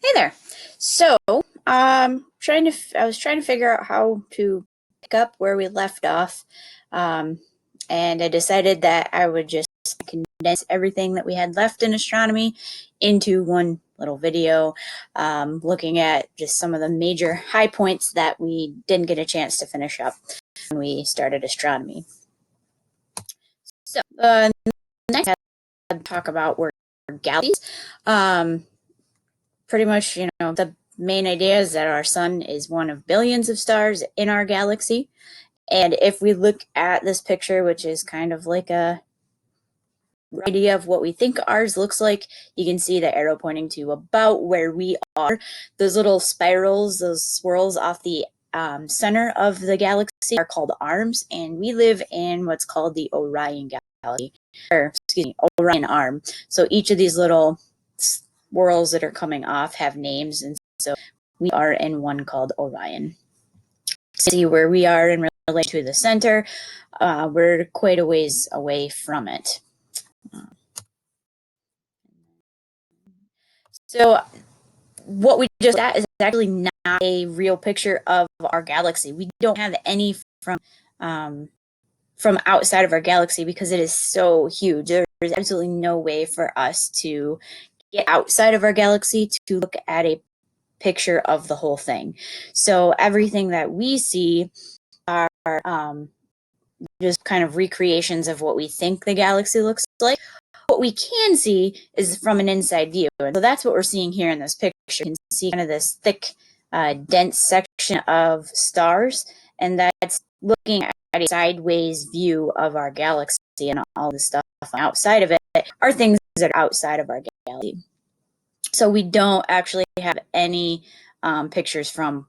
Hey there. So, I was trying to figure out how to pick up where we left off, um, and I decided that I would just condense everything that we had left in astronomy into one little video, looking at just some of the major high points that we didn't get a chance to finish up when we started astronomy. So, next, I'll talk about where galaxies. Pretty much, the main idea is that our sun is one of billions of stars in our galaxy. And if we look at this picture, which is kind of like a idea of what we think ours looks like, you can see the arrow pointing to about where we are. Those little spirals, those swirls off the center of the galaxy are called arms, and we live in what's called the Orion galaxy, or excuse me, Orion arm. So each of these little swirls that are coming off have names, and so we are in one called Orion. See where we are in relation to the center. We're quite a ways away from it. So what we just got is actually not a real picture of our galaxy. We don't have any from outside of our galaxy because it is so huge. There's absolutely no way for us to get outside of our galaxy to look at a picture of the whole thing. So everything that we see are just kind of recreations of what we think the galaxy looks like. What we can see is from an inside view. And so that's what we're seeing here in this picture. You can see kind of this thick, dense section of stars, and that's looking at a sideways view of our galaxy, and all the stuff outside of it are things that are outside of our galaxy. So we don't actually have any pictures from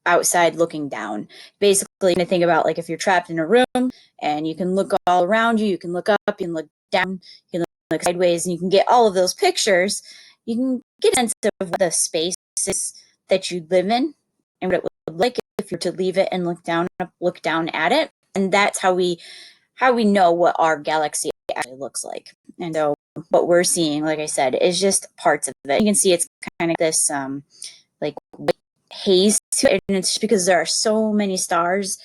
outside looking down. Basically, I think about like if you're trapped in a room and you can look all around you, you can look up, you can look down, you can look sideways, and you can get all of those pictures. You can get a sense of what the space is that you live in and what it would look like if you were to leave it and look down at it. And that's how we know what our galaxy actually looks like. And so what we're seeing, like I said, is just parts of it. You can see it's kind of this like haze to it, and it's because there are so many stars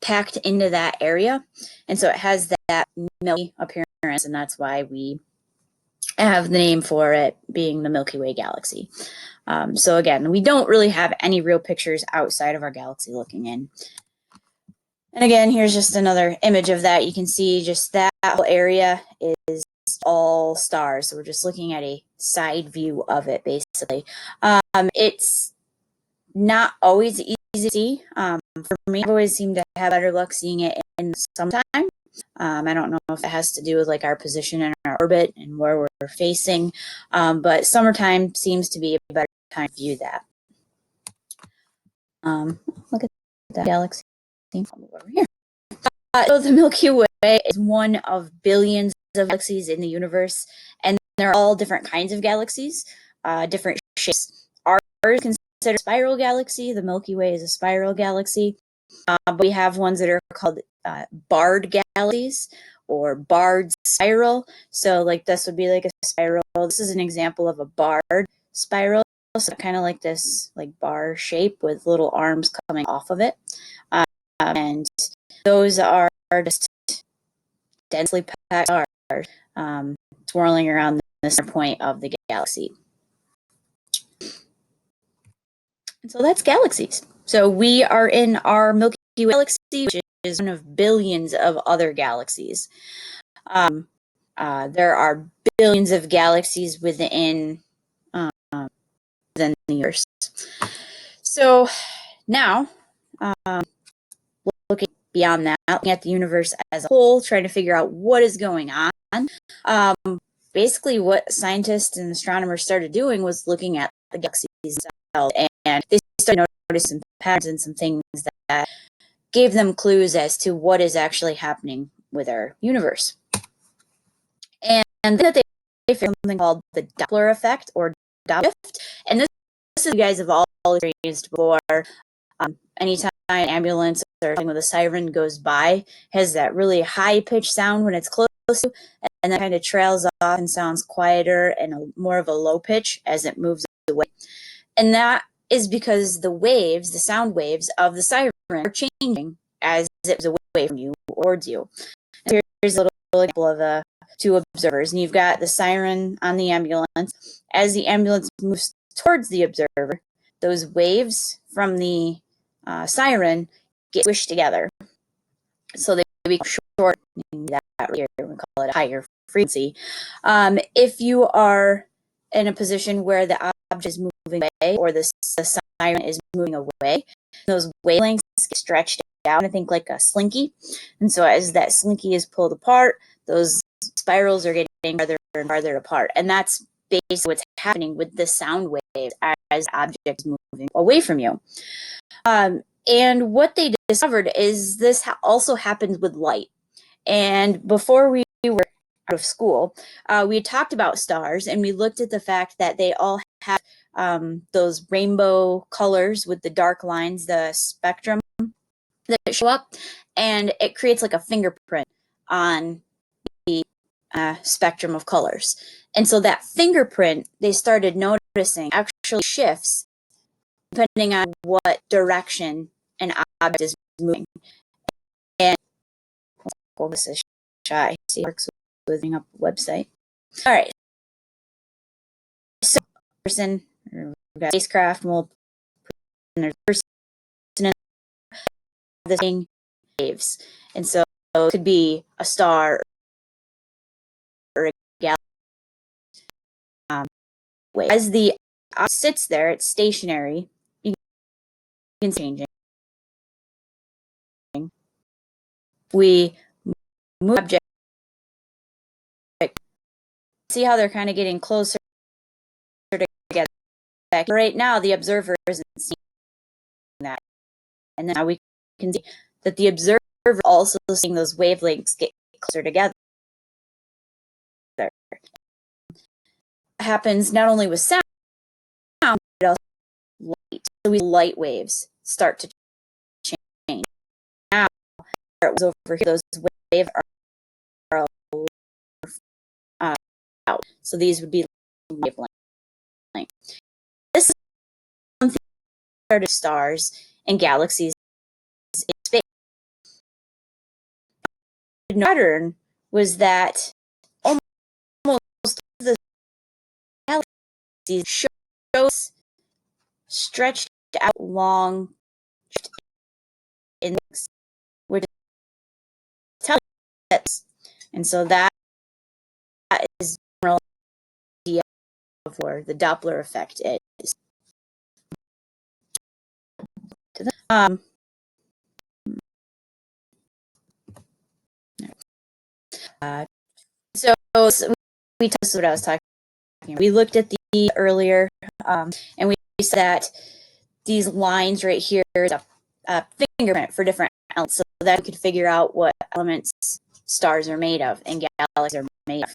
packed into that area, and so it has that milky appearance, and that's why we have the name for it being the Milky Way galaxy. So again, we don't really have any real pictures outside of our galaxy looking in. And again, here's just another image of that. You can see just that whole area is all stars. So we're just looking at a side view of it, basically. It's not always easy to see. For me, I've always seemed to have better luck seeing it in summertime. I don't know if it has to do with like our position in our orbit and where we're facing, but summertime seems to be a better time to view that. Look at that galaxy. Over here. So the Milky Way is one of billions of galaxies in the universe, and there are all different kinds of galaxies, different shapes. Ours is considered a spiral galaxy. The Milky Way is a spiral galaxy. But we have ones that are called barred galaxies or barred spiral. So like this would be like a spiral. This is an example of a barred spiral. So kind of like this like bar shape with little arms coming off of it. And those are just densely packed stars swirling around the center point of the galaxy. And so that's galaxies. So we are in our Milky Way galaxy, which is one of billions of other galaxies. There are billions of galaxies within the universe. So now, looking beyond that, looking at the universe as a whole, trying to figure out what is going on. Basically, what scientists and astronomers started doing was looking at the galaxies themselves, and they started noticing patterns and some things that gave them clues as to what is actually happening with our universe. And then they found something called the Doppler effect or Doppler shift. And this is you guys have all experienced before. Anytime an ambulance or something with a siren goes by, has that really high pitched sound when it's close close to, and then kind of trails off and sounds quieter and more of a low pitch as it moves away. And that is because the waves, the sound waves of the siren are changing as it moves away from you or towards you. And here's a little example of two observers, and you've got the siren on the ambulance. As the ambulance moves towards the observer, those waves from the siren get squished together. So they become short, that here, we call it a higher frequency. If you are in a position where the object is moving away or the siren is moving away, those wavelengths get stretched out, I think like a slinky. And so as that slinky is pulled apart, those spirals are getting farther and farther apart. And that's basically what's happening with the sound waves as the object is moving away from you. And what they discovered is this also happens with light. And before we were out of school, we had talked about stars, and we looked at the fact that they all have those rainbow colors with the dark lines, the spectrum that show up, and it creates like a fingerprint on the spectrum of colors. And so that fingerprint, they started noticing, actually shifts depending on what direction an object is moving. And well, this is shy. See, it works with up a website. All right. So, person, we've got spacecraft, and we'll put in their person in the thing waves. And so it could be a star or a galaxy. As the object sits there, it's stationary. You can change it. We move object. See how they're kind of getting closer together. Right now, the observer isn't seeing that. And then now we can see that the observer is also seeing those wavelengths get closer together. It happens not only with sound, but also light. So light waves start to change. Now, it was over here, those waves are out. So these would be wavelengths. This is something that started stars and galaxies in space. The pattern was that almost the galaxies shows stretched out long in which is telling that, and so that is general idea of where the Doppler effect is. So we talked what I was talking about. We looked at the earlier, and we said that these lines right here is a fingerprint for different elements, so that we could figure out what elements stars are made of and galaxies are made of.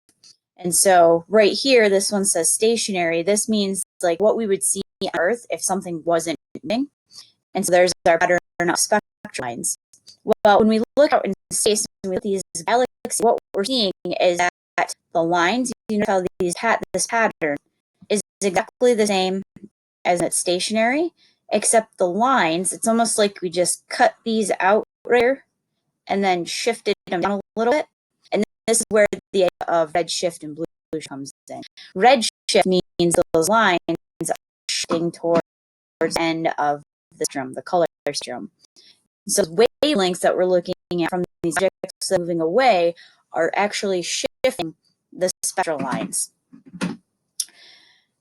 And so right here, this one says stationary. This means like what we would see on Earth if something wasn't moving. And so there's our pattern of spectral lines. Well, when we look out in space and we look at these galaxies, what we're seeing is that the lines, you know how this pattern is exactly the same as it's stationary, except the lines, it's almost like we just cut these out right here and then shifted them down a little bit. And this is where the idea of redshift and blue comes in. Redshift means those lines are shifting towards the end of the spectrum, the color spectrum. So wavelengths that we're looking at from these objects moving away are actually shifting the spectral lines.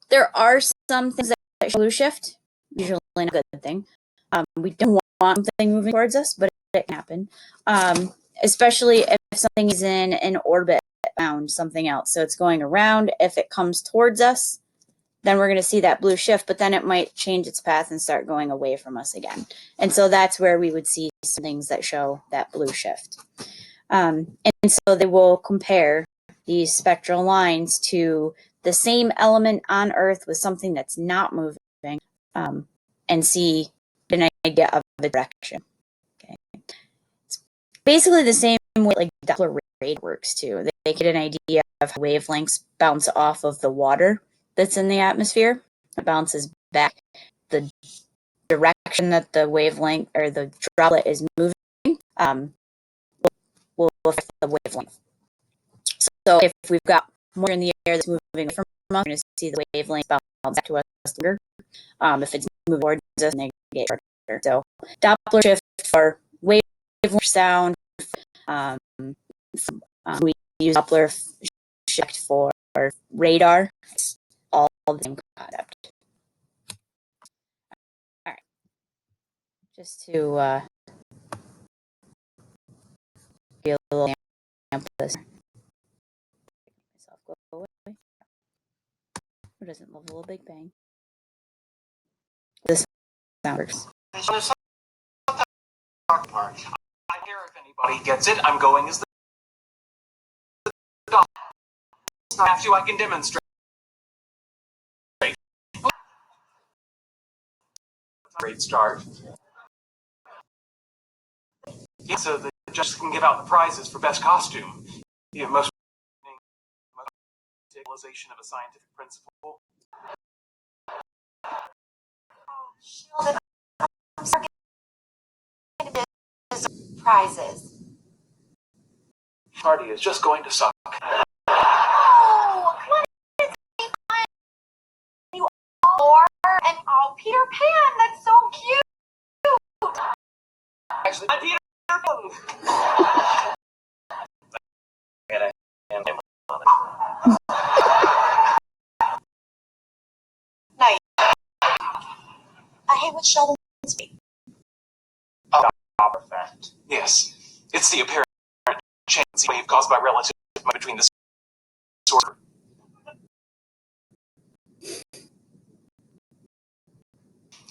There are some things that show blue shift, usually not a good thing. We don't want something moving towards us, but it can happen, especially if something is in an orbit around something else. So it's going around. If it comes towards us, then we're going to see that blue shift, but then it might change its path and start going away from us again. And so that's where we would see some things that show that blue shift. And so they will compare these spectral lines to the same element on Earth with something that's not moving, and see an idea of the direction. Okay. It's basically the same way like Doppler radar works too. They get an idea of how wavelengths bounce off of the water that's in the atmosphere. It bounces back. The direction that the wavelength or the droplet is moving will affect the wavelength. So if we've got more in the air that's moving from us, we're going to see the wavelength bounce back to us longer. If it's moving towards us, they get shorter. So Doppler shift for wavelength sound. We use Doppler shift for radar. It's all the same concept. All right. Just to be a little this. Myself go away. Who doesn't love a little Big Bang? This sound works. I hear if anybody gets it, I'm going as the doctor. Matthew, I can demonstrate. Great start. Yeah, so the judges can give out the prizes for best costume. The most utilization of a scientific principle. Sheldon, I'm sorry. Prizes. Party is just going to suck. Oh, what is it? You are and oh, Peter Pan. That's so cute. Actually, I'm Peter Pan. Nice. I hate what Sheldon speaks. Oh, effect. Yes, it's the apparent change wave caused by relative between the source.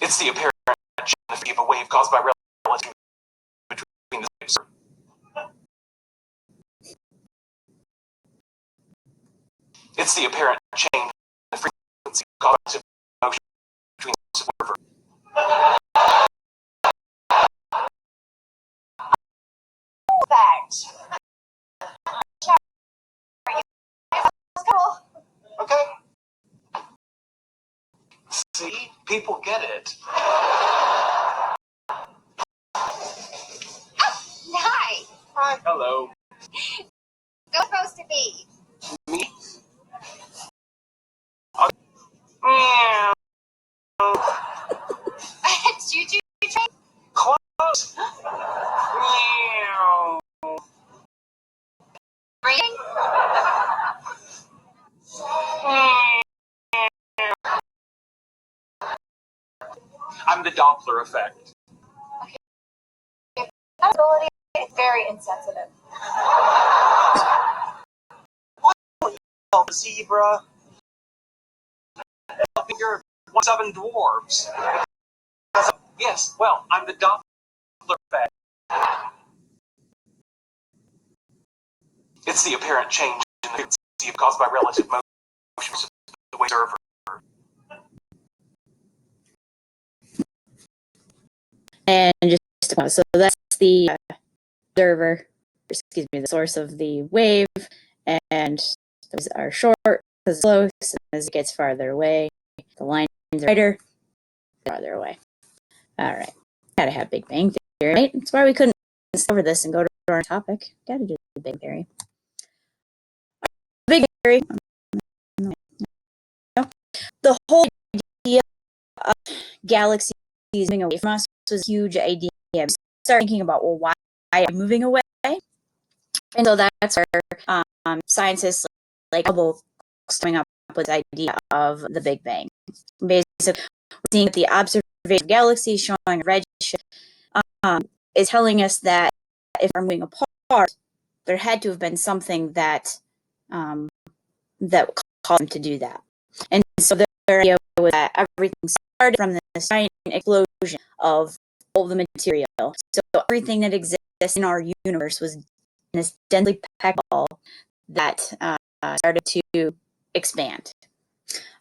It's the apparent change of a wave caused by relative between the source. It's the apparent change in frequency caused by motion between the observer. Fact. Okay. See? People get it. Hi. Hi. Hello. Who's supposed to be? Me? Meow. Choo-choo train? Close. Meow. Reading? I'm the Doppler effect. That ability is very insensitive. Oh, zebra. You're 1-7 dwarves. Yes, well, I'm the Doppler effect. It's the apparent change in the frequency caused by relative motion of the wave observer. And just so that's the observer, excuse me, the source of the wave, and those are short because close, and as it gets farther away, the lines are wider, farther away. All right, gotta have Big Bang Theory, right? That's why we couldn't cover this and go to our topic. Gotta do the Big Bang Theory. Big Bang Theory. The whole idea of galaxies moving away from us was a huge idea. We started thinking about, well, why are we moving away? And so that's where scientists like Hubble coming up with the idea of the Big Bang. Basically, we're seeing that the observation of galaxies showing redshift is telling us that if we're moving apart, there had to have been something that that caused them to do that. And so their idea was that everything started from this giant explosion of all the material. So everything that exists in our universe was in this densely packed ball that started to expand.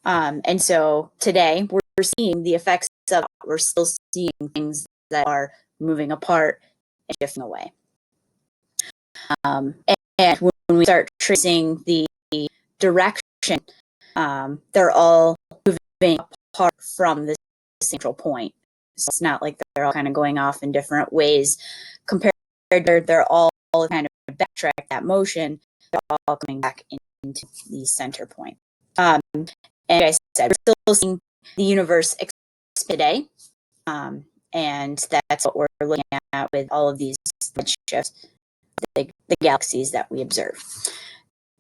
And so today we're seeing the effects of that. We're still seeing things that are moving apart and shifting away. And And when we start tracing the direction, they're all moving apart from the central point. So it's not like they're all kind of going off in different ways. Compared to they're all kind of backtrack that motion, they're all coming back into the center point. And like I said, we're still seeing the universe today. And that's what we're looking at with all of these shifts, the galaxies that we observe.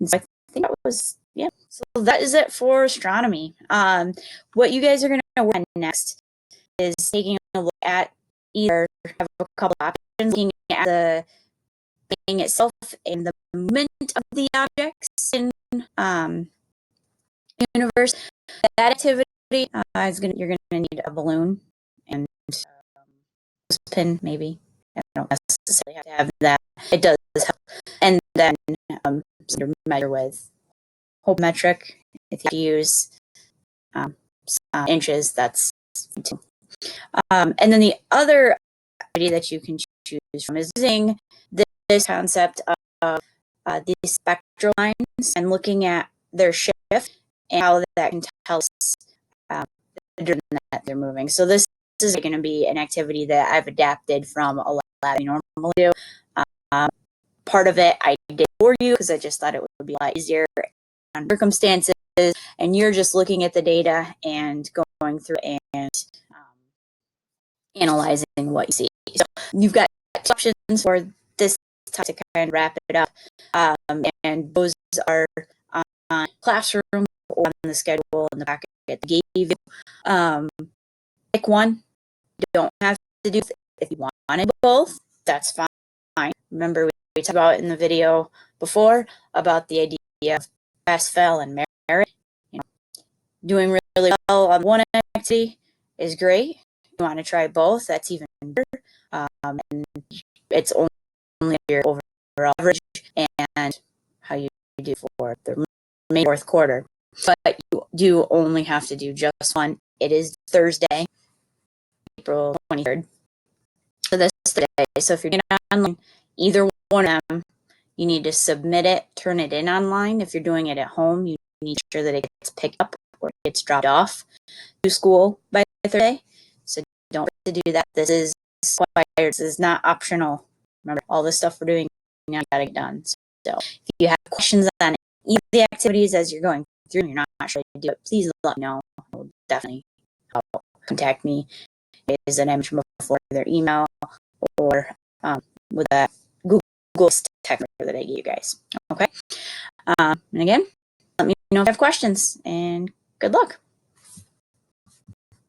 So I think that was, yeah. So that is it for astronomy. What you guys are going to work on next is taking a look at either have a couple options, looking at the thing itself and the movement of the objects in universe. That activity you're going to need a balloon and a pin, maybe. I don't necessarily have to have that. It does help. And then measure with whole metric. If you use inches, that's too. And then the other activity that you can choose from is using this concept of these spectral lines and looking at their shift and how that can tell us the direction that they're moving. So this is going to be an activity that I've adapted from a lab I normally do. Part of it I did for you because I just thought it would be a lot easier on circumstances, and you're just looking at the data and going through and analyzing what you see. So you've got two options for this time to kind of wrap it up, and those are on Classroom or on the schedule in the packet that gave you. Pick one. You don't have to do it. If you wanted both, that's fine. Remember, we talked about in the video before about the idea of pass, fail, and merit. You know, doing really well on one activity is great. You want to try both, that's even better. And it's only your overall average and how you do for the remaining fourth quarter. But you do only have to do just one. It is Thursday, April 23rd. So this is the day. So if you're doing it online, either one of them, you need to submit it, turn it in online. If you're doing it at home, you need to make sure that it gets picked up or it gets dropped off to school by Thursday. So don't forget to do that. This is required. This is not optional. Remember, all the stuff we're doing now, you gotta get done. So if you have questions on either of the activities as you're going through and you're not sure to do it, please let me know. I'll definitely contact me. Is an image before their email or with that Google text that I gave you guys. Okay. And again, let me know if you have questions and good luck.